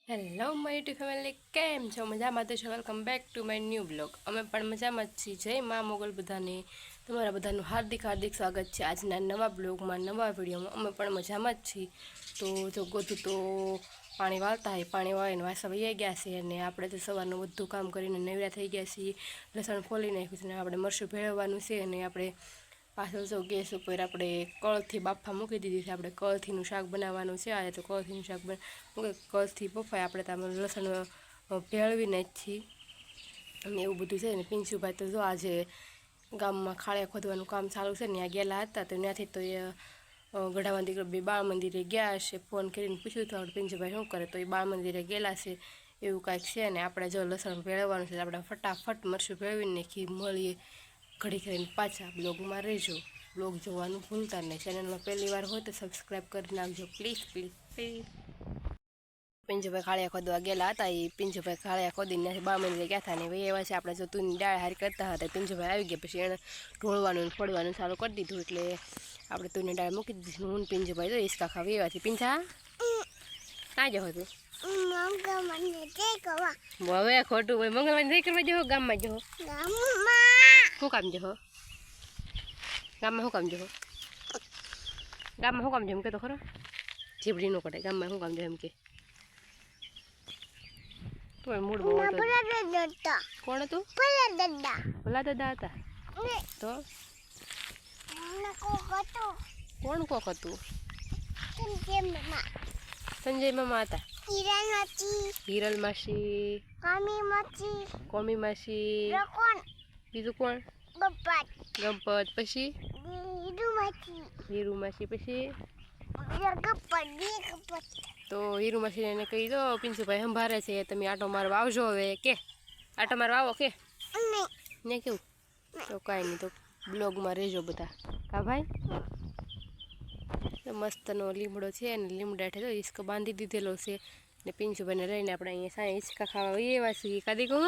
Hello my YouTube family, કેમ છો? મજામાં તો છો? Welcome back to my new blog. અમે પણ મજામાં જ છીએ. જય મા મોગલ બધાને. તમારા બધાનું હાર્દિક સ્વાગત છે આજના નવા બ્લોગમાં, નવા વિડીયોમાં. અમે પણ મજામાં જ છીએ. તો જો ગોતું તો પાણી વાળતા હોય, પાણી વાળીને વાસા વહી ગયા છે અને આપણે તો સવારનું બધું કામ કરીને નવરા થઈ ગયા છીએ. લસણ ફોલી નાખ્યું છે ને આપણે મરચું ભેળવવાનું છે અને આપણે પાછળ જો ગેસ ઉપર આપણે કળથી બાફા મૂકી દીધી છે. આપણે કળથીનું શાક બનાવવાનું છે. આ તો કળથીનું શાક કળથી બફાય આપણે તો લસણ ભેળવીને જ છીએ અને એવું બધું છે ને. પિંચુભાઈ તો જો આજે ગામમાં ખાળિયા ખોદવાનું કામ ચાલુ છે ને, ત્યાં ગયેલા હતા. તો ત્યાંથી તો એ ગઢામાં દીકરો બે બાળ મંદિરે ગયા હશે. ફોન કરીને પૂછ્યું તો આપણે પિંચુભાઈ શું કરે, તો એ બાળ મંદિરે ગયેલા છે એવું કાંઈક છે ને. આપણે જો લસણ ભેળવવાનું છે, આપણે ફટાફટ મરચું ભેળવીને નાખી મળીએ ઘડી કરીને પાછા. બ્લોગમાં રહેજો, બ્લોગ જોવાનું ભૂલતા નહીં. ચેનલમાં પહેલી વાર હોય તો સબસ્ક્રાઈબ કરી નાખજો પ્લીઝ પ્લીઝ પ્લીઝ. પિંચુભાઈ ખાળિયા ખોદવા ગયેલા હતા. એ પિંચુભાઈ ખાળિયા ખોદીને ત્યાંથી બાળ મંદિરે ગયા હતા ને એવા છે. આપણે જો તુની ડાળ હારી કરતા હતા, પિંચુભાઈ આવી ગયા પછી એણે ઢોળવાનું ફોડવાનું ચાલુ કરી દીધું. એટલે આપણે તુની ડાળ મૂકી દીધી. હું પિંચુભાઈ તો હિસકા ખાવા એવા છે. પિંચા ક્યાં જવો તું? હવે ખોટું હોય. મંગળવારની નહીં કરવા જવો, ગામમાં જવો. શું કામ જવો? ગામમાં શું કામ જવો? ગામમાં શું કામ છે એમ કે તો ખરો? જીબડી નો કઢાય. ગામમાં શું કામ છે એમ કે? મૂડ કોણ હતું? ભલા દાદા હતા. તો કોણ કોક હતું? સંજય મામા હતા. હિરલ માસી, કોમી માસી, બીજું કોણ? ગણપત. પછી હીરુ માસી. પછી તો હીરુ માસીને એને કહી દો પિંચુભાઈ સંભારે છે, તમે આટો મારવા આવજો. હવે કે આટો મારવા આવો કે ને કેવું? તો કાંઈ નહીં, તો બ્લોગમાં રહેજો બધા. કા ભાઈ? મસ્તનો લીમડો છે અને લીમડા હેઠે તો હિસકો બાંધી દીધેલો છે ને પિંચુભાઈને લઈને આપણે અહીંયા સાંઈ હિંચકા ખાવા એવા છીએ. કાદી કહું